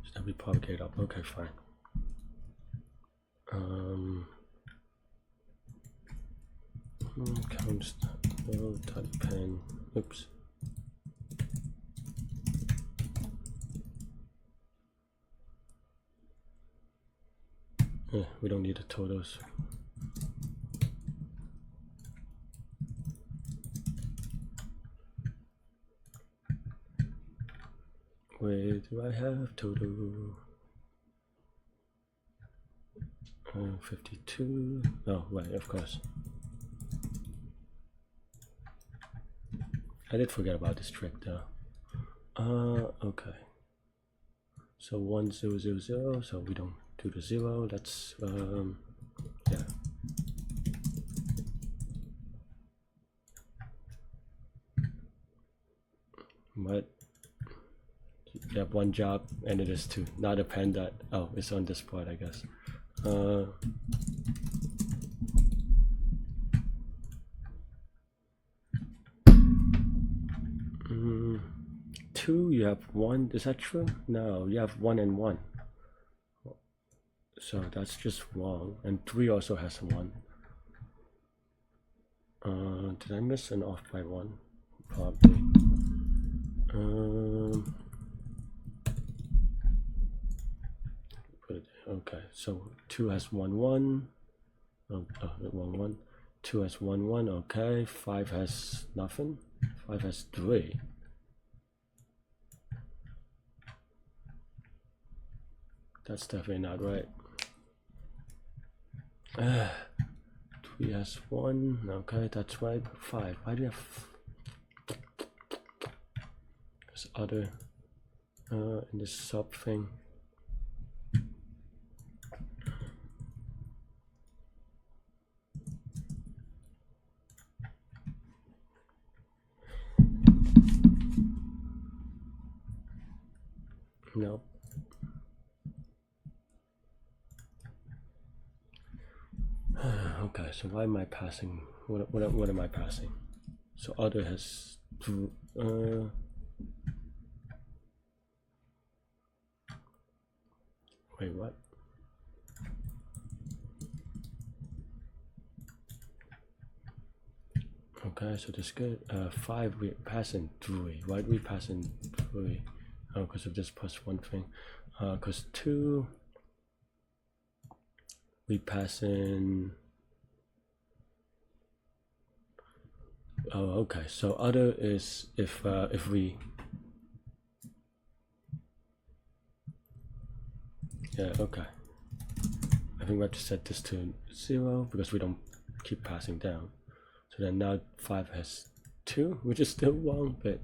Should we propagate up? Okay, fine. Count start. Oh, type pen. Oops. We don't need the totals. Where do I have total? 52. Oh, right, of course. I did forget about this trick though. Okay. So 1 0 0 0. So we don't do the 0. That's yeah. But you have one job, and it is to not append that. Oh, it's on this part, I guess. 2, you have 1. Is that true? No, you have 1 and 1. So that's just wrong. And 3 also has 1. Did I miss an off by 1? Probably. Okay, so 2 has 1 1. Oh, 1 1. 2 has 1 1. Okay, 5 has nothing. 5 has 3. That's definitely not right. 3 has 1. Okay, that's right. 5. Why do you have this other in this sub thing? No. Okay, so why am I passing? What am I passing? So other has wait, what? Okay, so this good. 5 we passing 3. Why do we passing 3? Oh, because of this +1 thing. Because 2 we passing. Oh, okay. So other is if we. Yeah, okay. I think we have to set this to 0 because we don't keep passing down. So then now 5 has 2, which is still wrong, but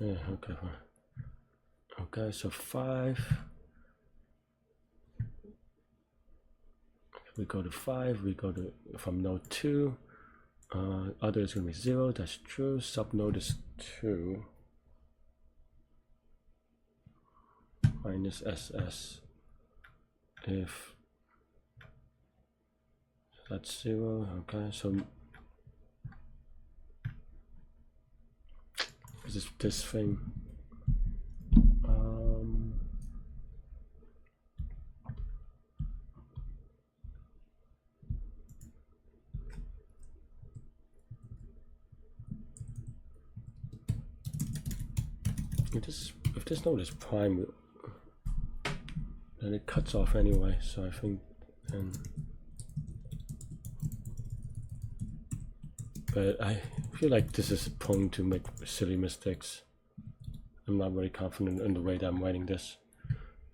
yeah, okay. Okay, so 5. We go to 5. We go to from node 2. Other is going to be 0, that's true. Subnode is 2 minus SS. If that's 0, okay, so is this thing? If this node is prime, then it cuts off anyway. So I think then. But I feel like this is prone to make silly mistakes. I'm not very confident in the way that I'm writing this.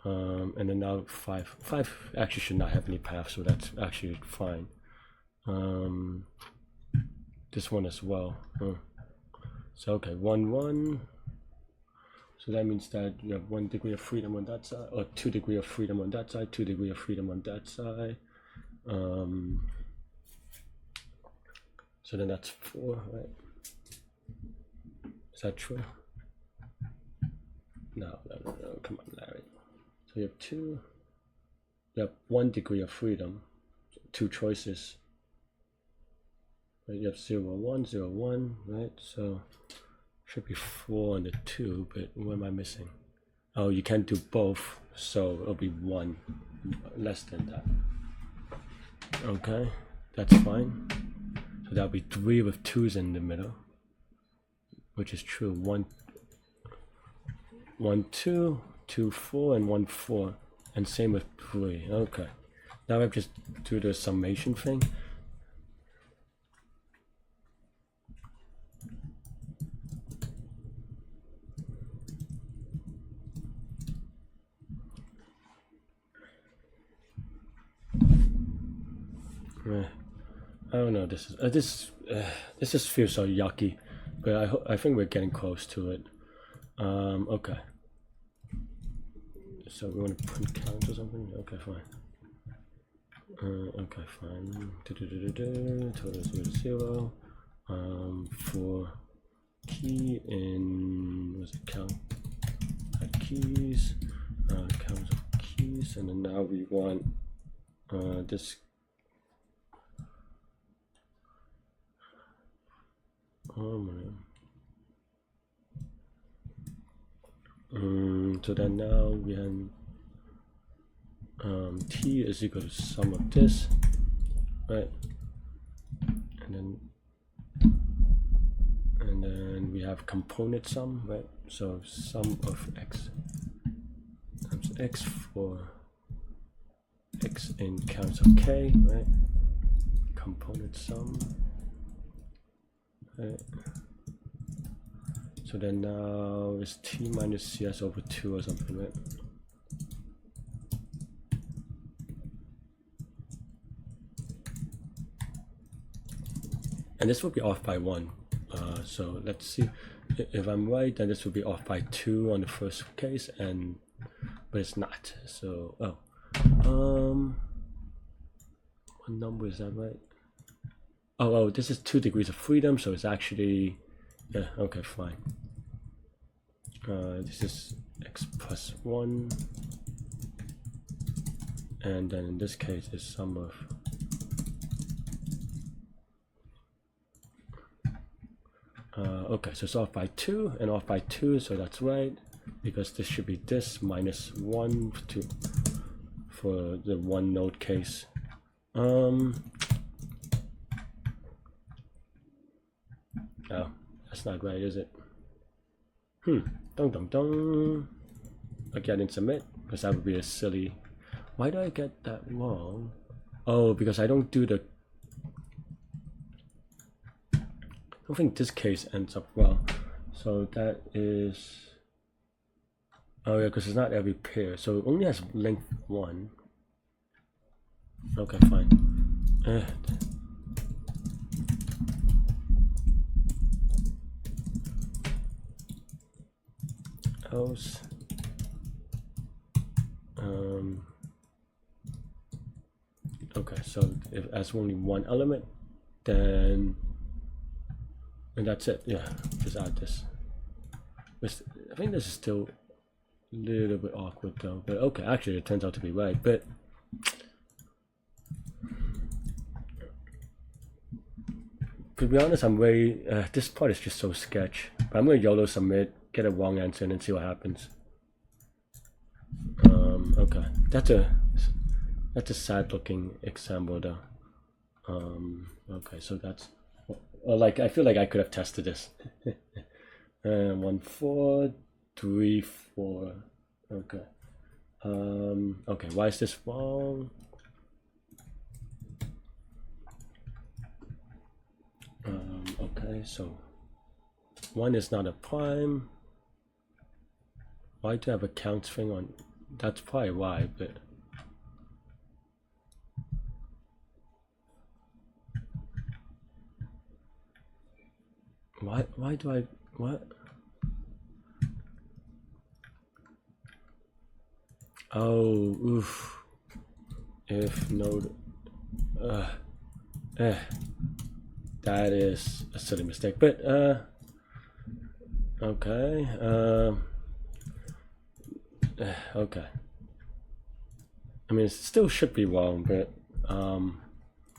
And then now 5 actually should not have any path, so that's actually fine. This one as well. So okay, 1 1. So that means that you have 1 degree of freedom on that side, or 2 degree of freedom on that side, 2 degree of freedom on that side. So then that's 4, right? Is that true? No, come on, Larry. So you have 2. You have 1 degree of freedom, 2 choices. Right? You have 0 1 0 1, right? So should be 4 on the 2, but what am I missing? Oh, you can't do both, so it'll be 1 less than that. Okay, that's fine. So that'll be 3 with 2's in the middle, which is true. 1 2 2 4 and 1 4, and same with 3. Okay, now I just do the summation thing. I don't know. This just feels so yucky, but I think we're getting close to it. Okay. So we want to print count or something. Okay, fine. Okay, fine. Total is 0. For key in what's it count? Keys. Counts of keys, and then now we want this. So then now we have t is equal to sum of this, right? And then we have component sum, right? So sum of x times x for x in counts of k, right? Component sum. Right. So then now it's t minus cs over 2 or something, right? And this will be off by 1. So let's see if I'm right. Then this will be off by 2 on the first case, but it's not. So what number is that, right? Oh, this is 2 degrees of freedom, so it's actually, yeah, okay, fine. This is x plus 1, and then in this case is sum of okay, so it's off by 2 and off by 2, so that's right, because this should be this minus 1 for the 1 node case. Oh, that's not right, is it? Dong dong dong. Okay, I didn't submit because that would be a silly. Why do I get that wrong? Oh, because I don't do the. I don't think this case ends up well. So that is. Oh yeah, because it's not every pair, so it only has length 1. Okay, fine. Else. Okay, so if it has only 1 element, then And that's it. Yeah, just add this. I think this is still a little bit awkward though, but okay, actually it turns out to be right. But to be honest, I'm very, this part is just so sketch. But I'm gonna YOLO submit, get a wrong answer, and then see what happens. Okay, that's a sad looking example though. Okay, so that's, well, like, I feel like I could have tested this. 1 4 3 4. Okay. Okay, why is this wrong? Okay, so 1 is not a prime. Why do I have a count string on? That's probably why, but why do I, what? Oh, oof. If node, that is a silly mistake, but okay, okay. I mean, it still should be wrong, but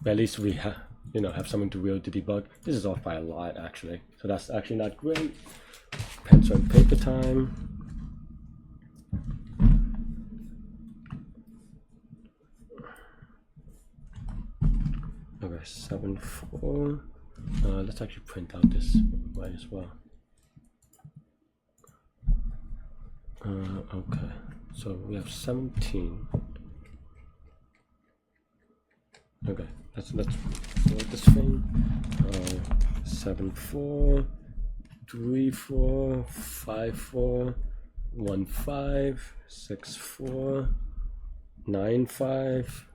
at least we have, you know, have something to real to debug. This is off by a lot actually, so that's actually not great. Pencil and paper time. Okay, 7 4. Let's actually print out this right as well. Okay, so we have 17. Okay, let's load this thing. 7 4 3 4 5 4 1 5 6 4 9 5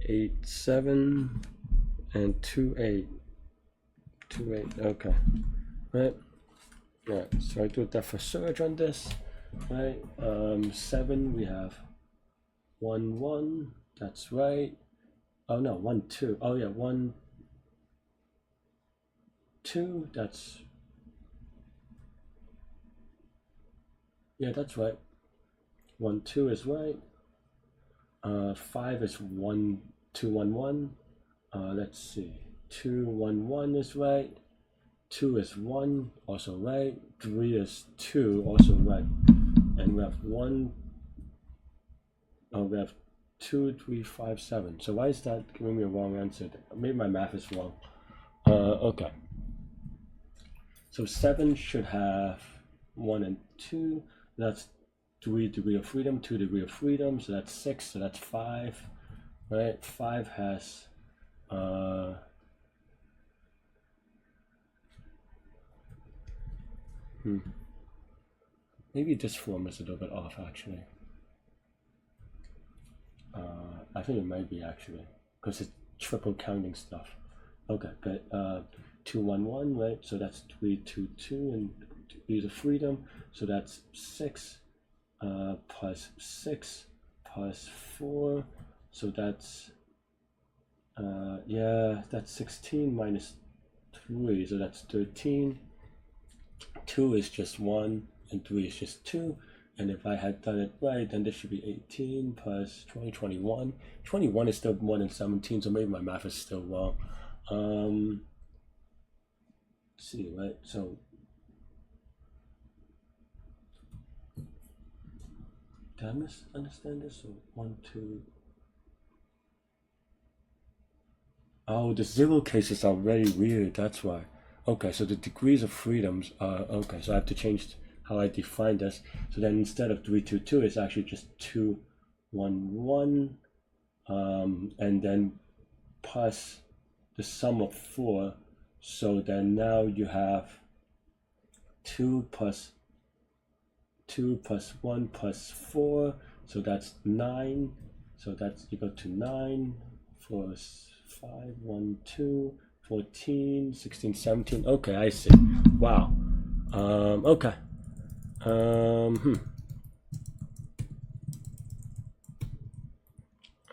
8 7 and 2 8. 2 8. Okay, right. So I do a depth first search on this. Right. 7 we have 1 1. That's right. Oh no, 1 2. Oh yeah, 1 2. That's, yeah, that's right. 1 2 is right. 5 is 1 2 1 1. Let's see. 2 1 1 is right. 2 is 1, also right. 3 is 2, also right. And we have 1. Oh, we have 2 3 5 7. So why is that giving me a wrong answer? Maybe my math is wrong. Okay. So 7 should have 1 and 2. That's 3 degree of freedom, 2 degree of freedom. So that's 6. So that's 5. Right? 5 has maybe this form is a little bit off actually. I think it might be actually, because it's triple counting stuff. Okay, but 2 1 1, right? So that's 3 2 2 and degrees of freedom. So that's 6 plus 6 plus 4. So that's yeah, that's 16 minus 3. So that's 13. 2 is just 1 and 3 is just 2. And if I had done it right, then this should be 18 plus 20, 21. 21 is still more than 17, so maybe my math is still wrong. Let's see, right? So did I misunderstand this? So 1 2. Oh, the 0 cases are very weird. That's why. Okay, so the degrees of freedoms are okay. So I have to change how I define this. So then instead of 3 2 2, it's actually just 2 1 1, and then plus the sum of 4. So then now you have 2 plus 1 plus 4. So that's 9. So that's equal to 9. 4 is 5 1 2 14 16 17. Okay, I see. Wow. Okay.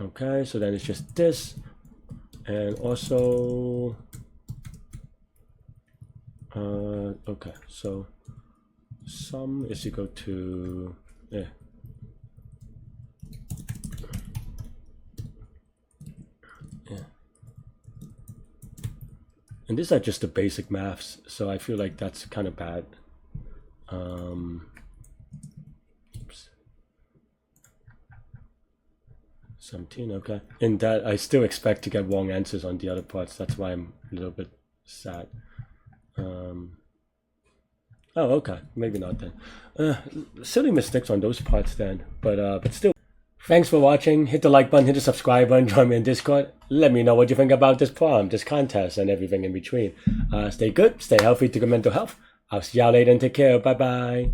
Okay, so then it's just this, and also Okay, so sum is equal to yeah. And these are just the basic maths, so I feel like that's kind of bad. Oops. 17, okay. In that, I still expect to get wrong answers on the other parts. That's why I'm a little bit sad. Oh, okay. Maybe not then. Silly mistakes on those parts then, but still. Thanks for watching. Hit the like button, hit the subscribe button, join me in Discord. Let me know what you think about this problem, this contest, and everything in between. Stay good, stay healthy to good mental health. I'll see y'all later and take care. Bye-bye.